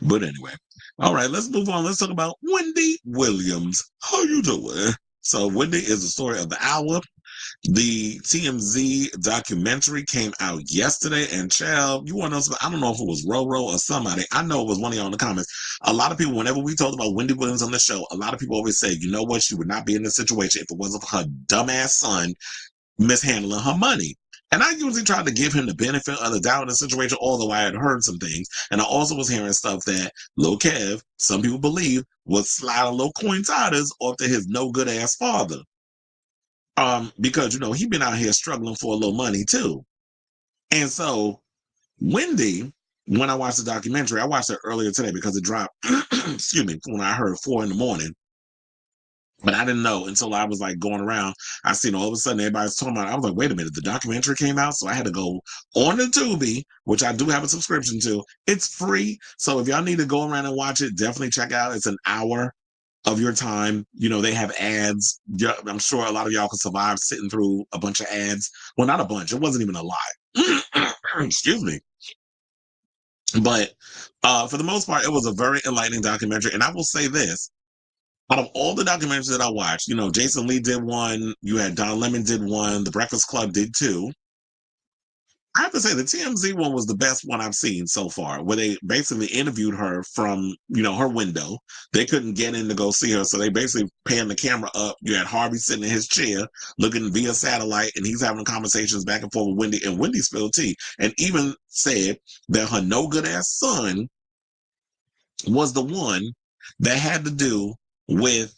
But anyway, all right, let's move on. Let's talk about Wendy Williams. How you doing? So Wendy is the story of the hour. The TMZ documentary came out yesterday, and child, you want to know something? I don't know if it was Roro or somebody. I know it was one of y'all in the comments. A lot of people, whenever we talk about Wendy Williams on the show, a lot of people always say, you know what, she would not be in this situation if it wasn't for her dumbass son mishandling her money. And I usually try to give him the benefit of the doubt in the situation, although I had heard some things. And I also was hearing stuff that Lil Kev, some people believe, was sliding little cointadas off to his no good ass father. Because he been out here struggling for a little money too. And so Wendy, when I watched the documentary, I watched it earlier today because it dropped, excuse me, when I heard 4 a.m. But I didn't know until I was like going around. I seen all of a sudden everybody's talking about it. I was like, wait a minute, the documentary came out. So I had to go on the Tubi, which I do have a subscription to. It's free. So if y'all need to go around and watch it, definitely check it out. It's an hour of your time. They have ads. I'm sure a lot of y'all can survive sitting through a bunch of ads. Well, not a bunch. It wasn't even a lot. Excuse me. But for the most part, it was a very enlightening documentary. And I will say this. Out of all the documentaries that I watched, Jason Lee did one. You had Don Lemon did one. The Breakfast Club did two. I have to say the TMZ one was the best one I've seen so far, where they basically interviewed her from, her window. They couldn't get in to go see her, so they basically panned the camera up. You had Harvey sitting in his chair looking via satellite, and he's having conversations back and forth with Wendy, and Wendy spilled tea, and even said that her no-good-ass son was the one that had to do with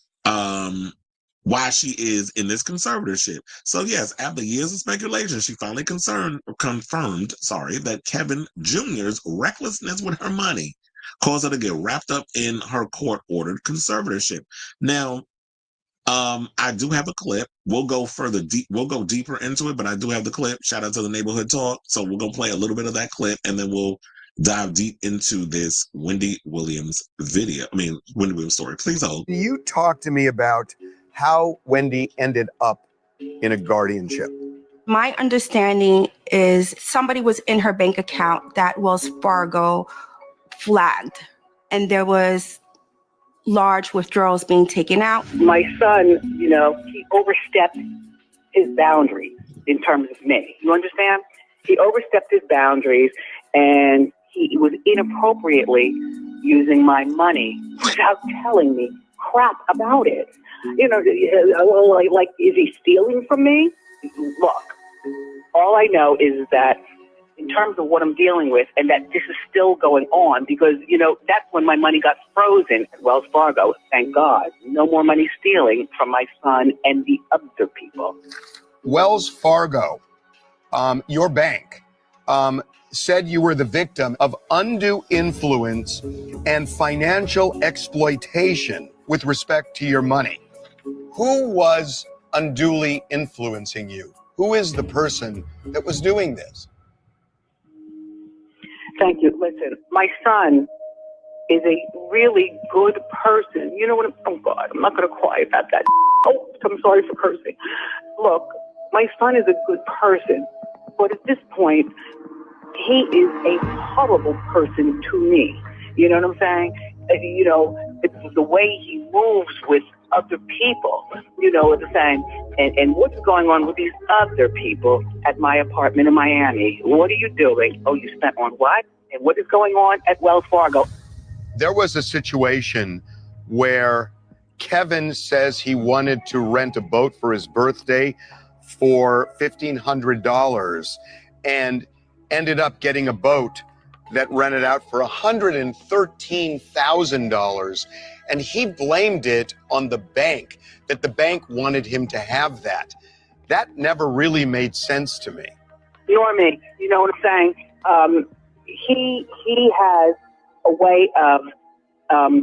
why she is in this conservatorship. So yes, after years of speculation, she finally confirmed that Kevin Jr.'s recklessness with her money caused her to get wrapped up in her court-ordered conservatorship. Now, I do have a clip. We'll go deeper into it, but I do have the clip. Shout out to the Neighborhood Talk. So we're gonna play a little bit of that clip, and then we'll dive deep into this Wendy Williams story. Please hold. Can you talk to me about how Wendy ended up in a guardianship? My understanding is somebody was in her bank account that Wells Fargo flagged, and there was large withdrawals being taken out. My son, he overstepped his boundaries in terms of me. You understand? He overstepped his boundaries, and he was inappropriately using my without telling me crap about it. Like, is he stealing from me? Look, all I know is that in terms of what I'm dealing with, and that this is still going on, because, that's when my money got frozen at Wells Fargo. Thank God. No more money stealing from my son and the other people. Wells Fargo, your bank, said you were the victim of undue influence and financial exploitation with respect to your money. Who was unduly influencing you? Who is the person that was doing this? Thank you. Listen, my son is a really good person. You know what? Oh, God, I'm not going to cry about that. Oh, I'm sorry for cursing. Look, my son is a good person, but at this point, he is a horrible person to me. You know what I'm saying? It's the way he moves with other people. You know what I'm saying? And what's going on with these other people at my apartment in Miami? What are you doing? Oh, you spent on what? And what is going on at Wells Fargo? There was a situation where Kevin says he wanted to rent a boat for his birthday for $1,500 and ended up getting a boat that rented out for $113,000. And he blamed it on the bank, that the bank wanted him to have that. That never really made sense to me. Nor me. You know what I'm saying? He has a way of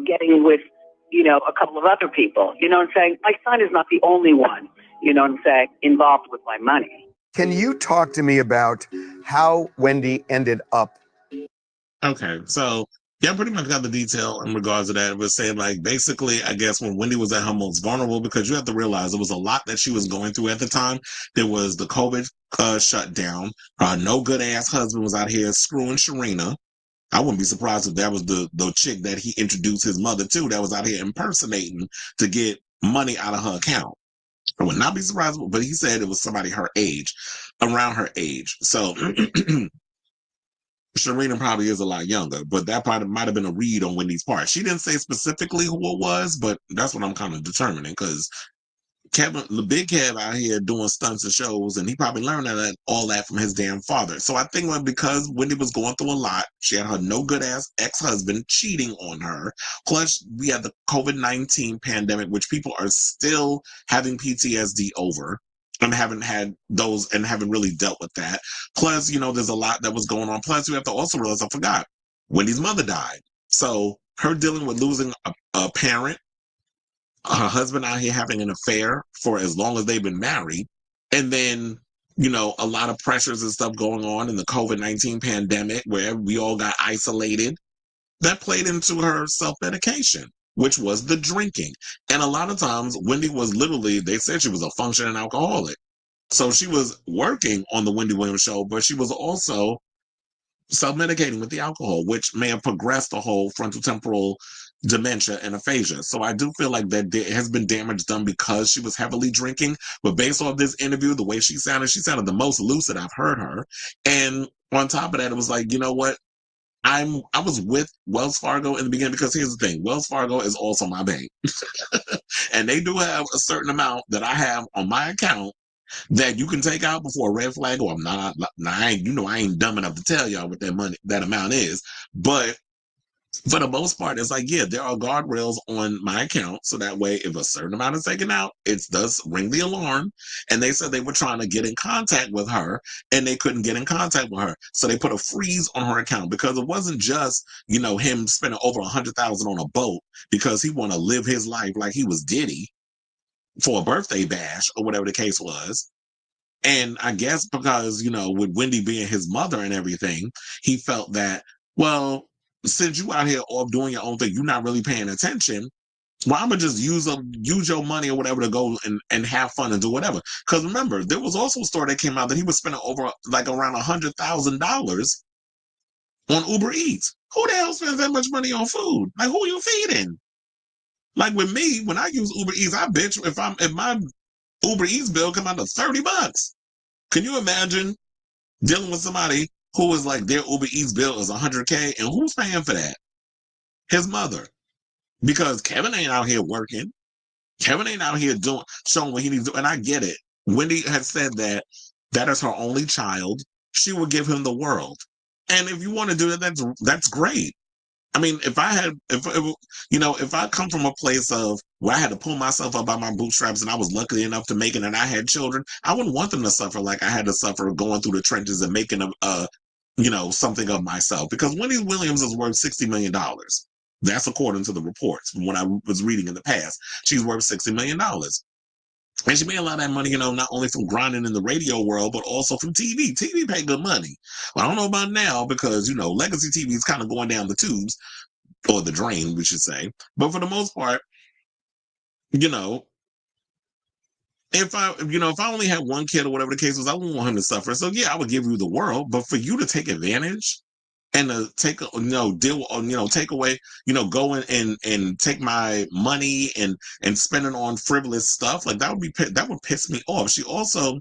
getting with, a couple of other people. You know what I'm saying? My son is not the only one, involved with my money. Can you talk to me about how Wendy ended up? Okay, so yeah, I pretty much got the detail in regards to that. It was saying, like, basically, I guess when Wendy was at her most vulnerable, because you have to realize there was a lot that she was going through at the time. There was the COVID shutdown. Her no good ass husband was out here screwing Sharina. I wouldn't be surprised if that was the chick that he introduced his mother to that was out here impersonating to get money out of her account. I would not be surprised, but he said it was somebody her age, around her age. So Sharina probably is a lot younger, but that probably might have been a read on Wendy's part. She didn't say specifically who it was, but that's what I'm kind of determining, because Kevin, the big Kev out here doing stunts and shows, and he probably learned all that from his damn father. So I think because Wendy was going through a lot, she had her no good ass ex-husband cheating on her. Plus, we had the COVID-19 pandemic, which people are still having PTSD over and haven't really dealt with that. Plus, there's a lot that was going on. Plus, you have to also realize, I forgot, Wendy's mother died. So her dealing with losing a parent, her husband out here having an affair for as long as they've been married, and then a lot of pressures and stuff going on in the COVID-19 pandemic where we all got isolated, that played into her self-medication, which was the drinking. And a lot of times Wendy was literally, they said she was a functioning alcoholic. So she was working on the Wendy Williams show, but she was also self-medicating with the alcohol, which may have progressed the whole frontal temporal dementia and aphasia. So I do feel like that has been damage done because she was heavily drinking. But based off this interview, the way she sounded the most lucid I've heard her. And on top of that, it was like, you know what? I was with Wells Fargo in the beginning, because here's the thing. Wells Fargo is also my bank. And they do have a certain amount that I have on my account that you can take out before a red flag. Or I ain't dumb enough to tell y'all what that amount is. But for the most part, it's like, yeah, there are guardrails on my account. So that way, if a certain amount is taken out, it does ring the alarm. And they said they were trying to get in contact with her and they couldn't get in contact with her. So they put a freeze on her account, because it wasn't just, him spending over $100,000 on a boat because he want to live his life like he was Diddy for a birthday bash or whatever the case was. And I guess because, with Wendy being his mother and everything, he felt that, well, since you out here off doing your own thing, you're not really paying attention. Well, I'm going to just use your money or whatever to go and have fun and do whatever. Because remember, there was also a story that came out that he was spending over around $100,000 on Uber Eats. Who the hell spends that much money on food? Like, who are you feeding? Like with me, when I use Uber Eats, I bitch if my Uber Eats bill come out to $30. Can you imagine dealing with somebody who is like, their Uber Eats bill is $100K, and who's paying for that? His mother. Because Kevin ain't out here working. Kevin ain't out here showing what he needs to do. And I get it. Wendy had said that is her only child. She would give him the world. And if you want to do that, that's great. I mean, if I come from a place of where I had to pull myself up by my bootstraps and I was lucky enough to make it and I had children, I wouldn't want them to suffer like I had to suffer going through the trenches and making something of myself. Because Wendy Williams is worth $60 million. That's according to the reports from what I was reading in the past. She's worth $60 million. And she made a lot of that money, not only from grinding in the radio world, but also from TV. TV paid good money. Well, I don't know about now because, legacy TV is kind of going down the tubes, or the drain, we should say. But for the most part, if I only had one kid or whatever the case was, I wouldn't want him to suffer. So yeah, I would give you the world. But for you to take advantage and to take away, go in and take my money and spend it on frivolous stuff, like that would piss me off. She also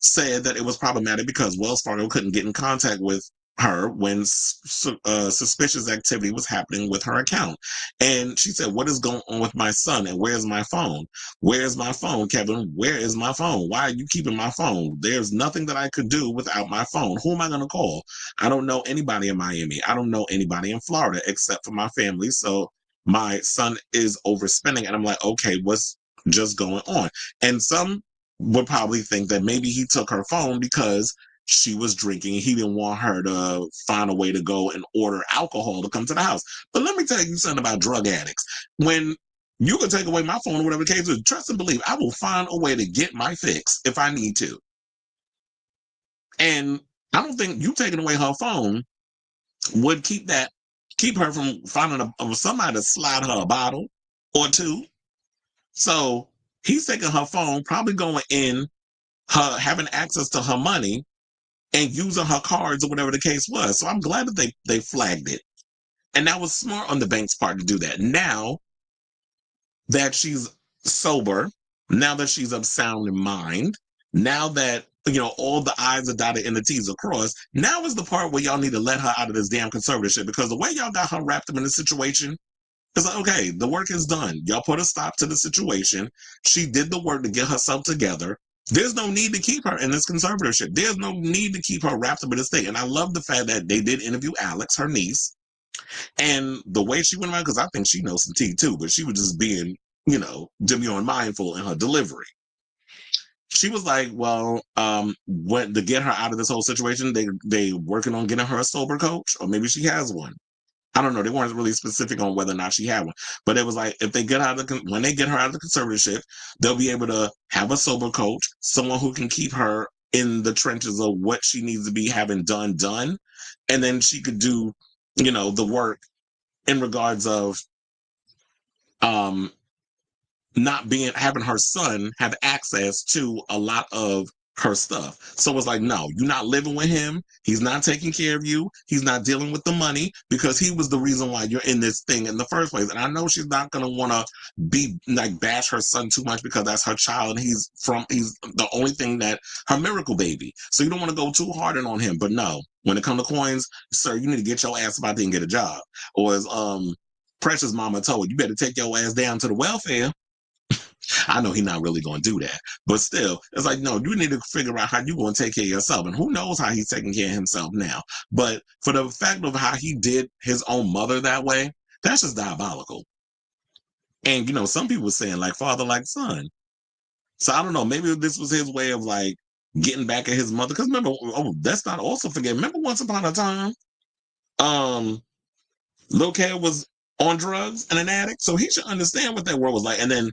said that it was problematic because Wells Fargo couldn't get in contact with her when suspicious activity was happening with her account. And she said, what is going on with my son? And where's my phone? Where's my phone, Kevin? Where is my phone? Why are you keeping my phone? There's nothing that I could do without my phone. Who am I going to call? I don't know anybody in Miami. I don't know anybody in Florida except for my family. So my son is overspending. And I'm like, okay, what's just going on? And some would probably think that maybe he took her phone because she was drinking and he didn't want her to find a way to go and order alcohol to come to the house. But let me tell you something about drug addicts. When you can take away my phone or whatever the case is, trust and believe, I will find a way to get my fix if I need to. And I don't think you taking away her phone would keep her from finding somebody to slide her a bottle or two. So he's taking her phone, probably going in, her having access to her money, and using her cards or whatever the case was. So I'm glad that they flagged it. And that was smart on the bank's part to do that. Now that she's sober, now that she's of sound mind, now that, all the I's are dotted and the T's are crossed, now is the part where y'all need to let her out of this damn conservatorship, because the way y'all got her wrapped up in this situation, it's like, okay, the work is done. Y'all put a stop to the situation. She did the work to get herself together. There's no need to keep her in this conservatorship. There's no need to keep her wrapped up in this thing. And I love the fact that they did interview Alex, her niece, and the way she went around, because I think she knows some tea too, but she was just being, demure mindful in her delivery. She was like, well, when to get her out of this whole situation, they working on getting her a sober coach, or maybe she has one. I don't know. They weren't really specific on whether or not she had one, but it was like, if they get out of when they get her out of the conservatorship, they'll be able to have a sober coach, someone who can keep her in the trenches of what she needs to be having done, and then she could do, the work in regards of not having her son have access to a lot of her stuff. So it's like, no, you're not living with him. He's not taking care of you. He's not dealing with the money, because he was the reason why you're in this thing in the first place. And I know she's not going to want to bash her son too much, because that's her child. And he's the only thing that her miracle baby. So you don't want to go too hard on him. But no, when it comes to coins, sir, you need to get your ass about there and get a job. Or as Precious mama told you, better take your ass down to the welfare. I know he's not really going to do that, but still, it's like, no, you need to figure out how you're going to take care of yourself. And who knows how he's taking care of himself now. But for the fact of how he did his own mother that way, that's just diabolical. And, some people were saying like father, like son. So I don't know, maybe this was his way of like getting back at his mother. Because remember, let's not also forget, remember once upon a time, Lil Kev was on drugs and an addict, so he should understand what that world was like. And then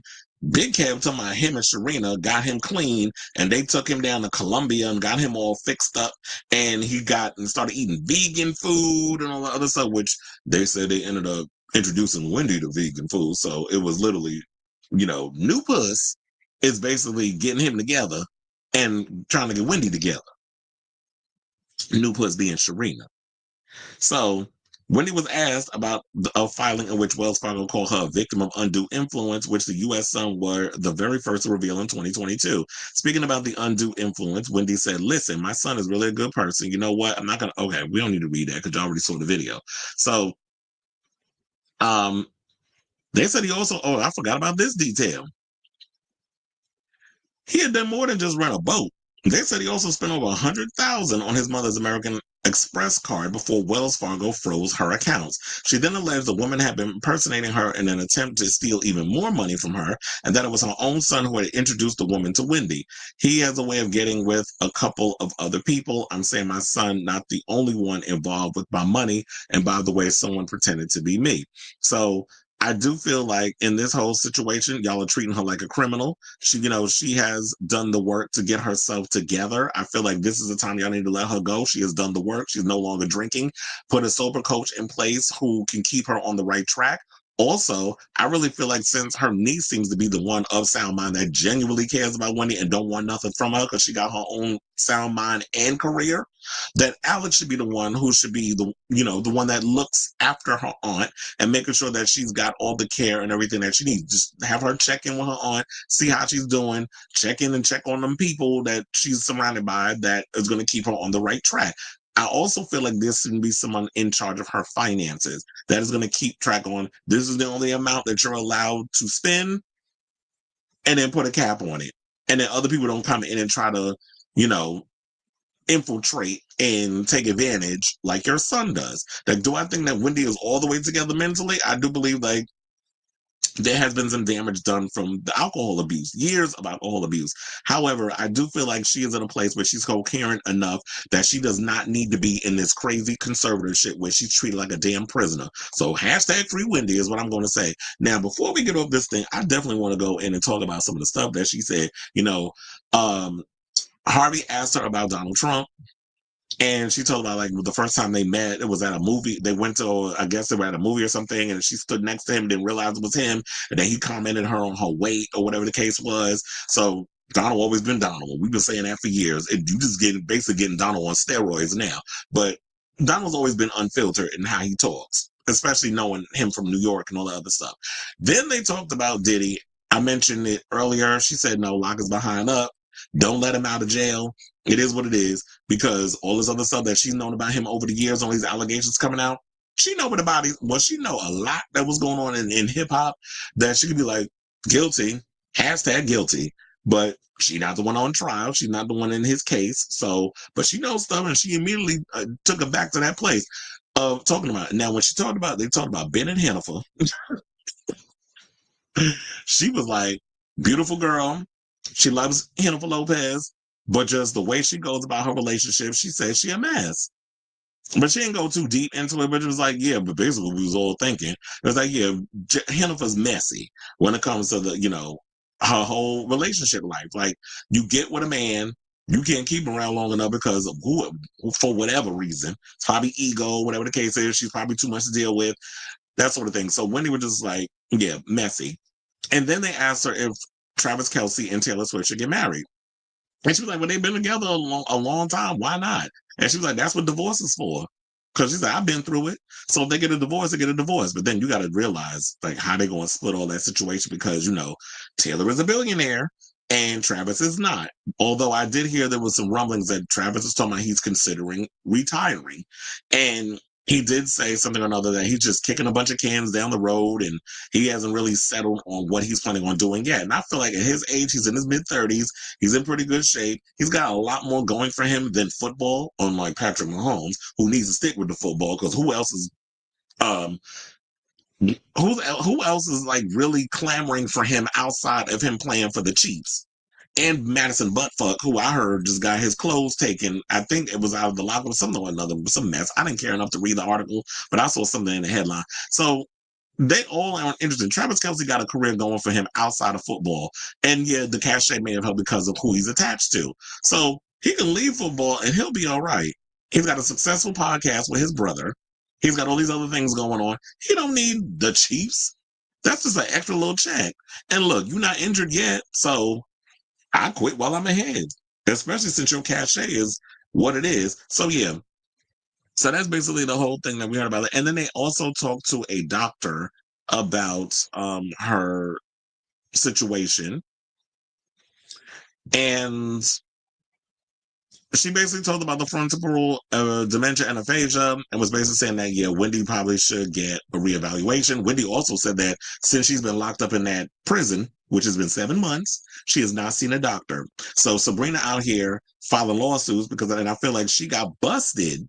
Big Kev talking about him and Sharina got him clean, and they took him down to Colombia and got him all fixed up, and he started eating vegan food and all the other stuff, which they said they ended up introducing Wendy to vegan food. So it was literally, New Puss is basically getting him together and trying to get Wendy together. New Puss being Sharina. So Wendy was asked about a filing in which Wells Fargo called her a victim of undue influence, which the U.S. Sun were the very first to reveal in 2022. Speaking about the undue influence, Wendy said, listen, my son is really a good person. You know what? I'm not going to, okay, we don't need to read that because you already saw the video. So they said he also, I forgot about this detail. He had done more than just rent a boat. They said he also spent over $100,000 on his mother's American Express card before Wells Fargo froze her accounts. She then alleged the woman had been impersonating her in an attempt to steal even more money from her, and that it was her own son who had introduced the woman to Wendy. He has a way of getting with a couple of other people. I'm saying my son, not the only one involved with my money, and by the way, someone pretended to be me. So I do feel like in this whole situation, y'all are treating her like a criminal. She has done the work to get herself together. I feel like this is the time y'all need to let her go. She has done the work. She's no longer drinking. Put a sober coach in place who can keep her on the right track. Also, I really feel like since her niece seems to be the one of sound mind that genuinely cares about Wendy and don't want nothing from her because she got her own sound mind and career, that Alex should be the one who should be the one that looks after her aunt and making sure that she's got all the care and everything that she needs. Just have her check in with her aunt, see how she's doing, check in and check on them people that she's surrounded by that is going to keep her on the right track. I also feel like there should be someone in charge of her finances that is going to keep track on, this is the only amount that you're allowed to spend, and then put a cap on it. And then other people don't come in and try to, infiltrate and take advantage like your son does. Like, do I think that Wendy is all the way together mentally? I do believe there has been some damage done from the alcohol abuse, years of alcohol abuse. However, I do feel like she is in a place where she's coherent enough that she does not need to be in this crazy conservatorship where she's treated like a damn prisoner. So hashtag free Wendy is what I'm going to say. Now, before we get off this thing, I definitely want to go in and talk about some of the stuff that she said. Harvey asked her about Donald Trump. And she told about the first time they met, it was at a movie. They went to, I guess they were at a movie or something, and she stood next to him and didn't realize it was him. And then he commented her on her weight or whatever the case was. So Donald always been Donald. We've been saying that for years. You just basically getting Donald on steroids now. But Donald's always been unfiltered in how he talks, especially knowing him from New York and all the other stuff. Then they talked about Diddy. I mentioned it earlier. She said, no, lock his behind up. Don't let him out of jail. It is what it is, because all this other stuff that she's known about him over the years, all these allegations coming out, she know what about it. Well, she know a lot that was going on in hip hop that she could be like, guilty, hashtag guilty. But she not the one on trial. She's not the one in his case. So, but she knows stuff, and she immediately took it back to that place of talking about it. Now, when they talked about Ben and Hannaford, she was like, beautiful girl. She loves Hannaford Lopez, but just the way she goes about her relationship, she says she a mess. But she didn't go too deep into it, but it was like, yeah, but basically we was all thinking. It was like, yeah, Hannaford's messy when it comes to her whole relationship life. Like, you get with a man, you can't keep him around long enough because of for whatever reason. It's probably ego, whatever the case is. She's probably too much to deal with, that sort of thing. So Wendy was just like, yeah, messy. And then they asked her if Travis Kelce and Taylor Swift should get married. And she was like, well, they've been together a long time. Why not? And she was like, that's what divorce is for. Because she's like, I've been through it. So if they get a divorce, they get a divorce. But then you got to realize, like, how they going to split all that situation, because, Taylor is a billionaire and Travis is not. Although I did hear there was some rumblings that Travis is talking about he's considering retiring. And he did say something or another that he's just kicking a bunch of cans down the road and he hasn't really settled on what he's planning on doing yet. And I feel like at his age, he's in his mid-30s. He's in pretty good shape. He's got a lot more going for him than football, unlike Patrick Mahomes, who needs to stick with the football, because who else is like really clamoring for him outside of him playing for the Chiefs? And Madison Buttfuck, who I heard just got his clothes taken. I think it was out of the locker or something or another, some mess. I didn't care enough to read the article, but I saw something in the headline. So they all are interested. Travis Kelce got a career going for him outside of football. And yeah, the cachet may have helped because of who he's attached to. So he can leave football and he'll be all right. He's got a successful podcast with his brother. He's got all these other things going on. He don't need the Chiefs. That's just an extra little check. And look, you're not injured yet, so I quit while I'm ahead, especially since your cachet is what it is. So yeah, so that's basically the whole thing that we heard about it. And then they also talked to a doctor about her situation, and she basically told about the frontotemporal dementia and aphasia, and was basically saying that, yeah, Wendy probably should get a reevaluation. Wendy also said that since she's been locked up in that prison, which has been 7 months, she has not seen a doctor. So Sabrina out here filing lawsuits and I feel like she got busted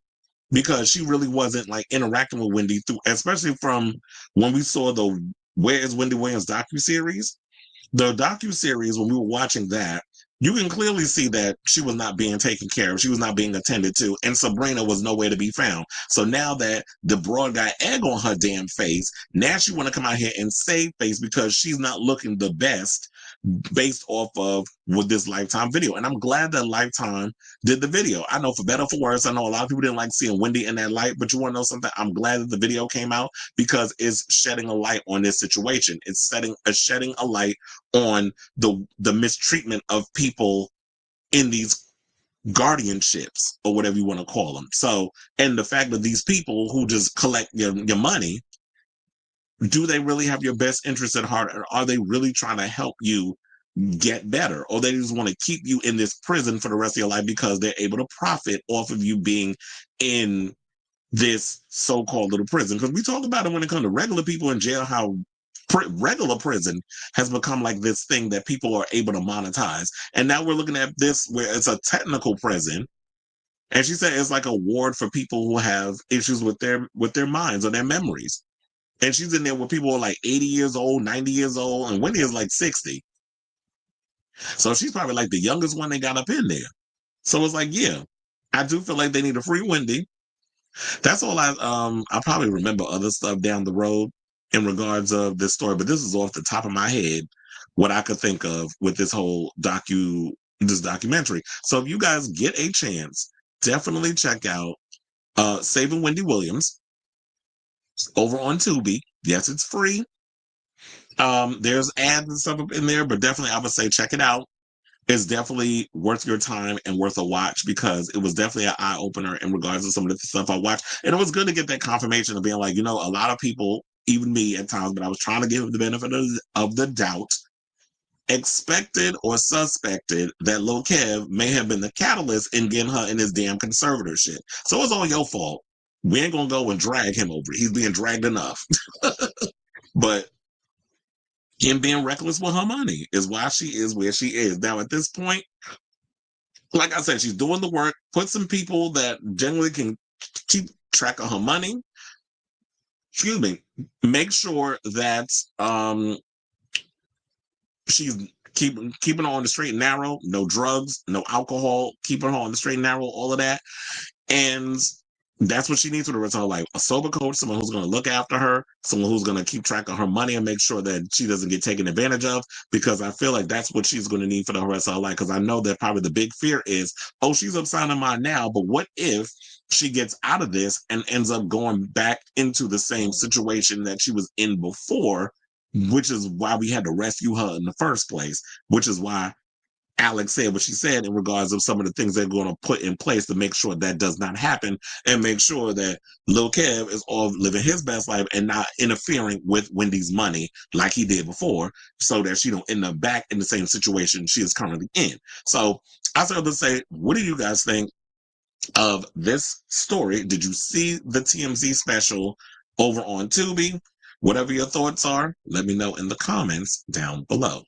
because she really wasn't like interacting with Wendy especially from when we saw the Where is Wendy Williams docuseries. The docuseries, when we were watching that, you can clearly see that she was not being taken care of. She was not being attended to, and Sabrina was nowhere to be found. So now that the broad got egg on her damn face, now she want to come out here and save face because she's not looking the best based off of with this Lifetime video. And I'm glad that Lifetime did the video. I know for better or for worse, I know a lot of people didn't like seeing Wendy in that light, but you want to know something? I'm glad that the video came out because it's shedding a light on this situation. It's shedding a light on the mistreatment of people in these guardianships or whatever you want to call them. So, and the fact that these people who just collect your money, do they really have your best interest at heart, or are they really trying to help you get better, or they just want to keep you in this prison for the rest of your life because they're able to profit off of you being in this so-called little prison? Because we talk about it when it comes to regular people in jail, how regular prison has become like this thing that people are able to monetize. And now we're looking at this where it's a technical prison, and she said it's like a ward for people who have issues with their minds or their memories. And she's in there with people who are like 80 years old, 90 years old, and Wendy is like 60. So she's probably like the youngest one they got up in there. So it's like, yeah, I do feel like they need a free Wendy. That's all I'll probably remember other stuff down the road in regards of this story, but this is off the top of my head what I could think of with this whole documentary. So if you guys get a chance, definitely check out Saving Wendy Williams over on Tubi. Yes, it's free. There's ads and stuff up in there, but definitely I would say check it out is definitely worth your time and worth a watch, because it was definitely an eye-opener in regards to some of the stuff I watched. And it was good to get that confirmation of being like, a lot of people, even me at times, but I was trying to give the benefit of the doubt, expected or suspected that Lil Kev may have been the catalyst in getting her in this damn conservatorship. So it's all your fault. We ain't gonna go and drag him over. He's being dragged enough. But him being reckless with her money is why she is where she is. Now, at this point, like I said, she's doing the work. Put some people that generally can keep track of her money. Excuse me. Make sure that she's keeping her on the straight and narrow. No drugs, no alcohol. Keeping her on the straight and narrow. All of that, and that's what she needs for the rest of her life. A sober coach, someone who's going to look after her, someone who's going to keep track of her money and make sure that she doesn't get taken advantage of, because I feel like that's what she's going to need for the rest of her life. Because I know that probably the big fear is, oh, she's upside of mine now, but what if she gets out of this and ends up going back into the same situation that she was in before, which is why we had to rescue her in the first place, which is why Alex said what she said in regards of some of the things they're going to put in place to make sure that does not happen, and make sure that Lil Kev is all living his best life and not interfering with Wendy's money like he did before, so that she don't end up back in the same situation she is currently in. So I was able to say, what do you guys think of this story? Did you see the TMZ special over on Tubi? Whatever your thoughts are, let me know in the comments down below.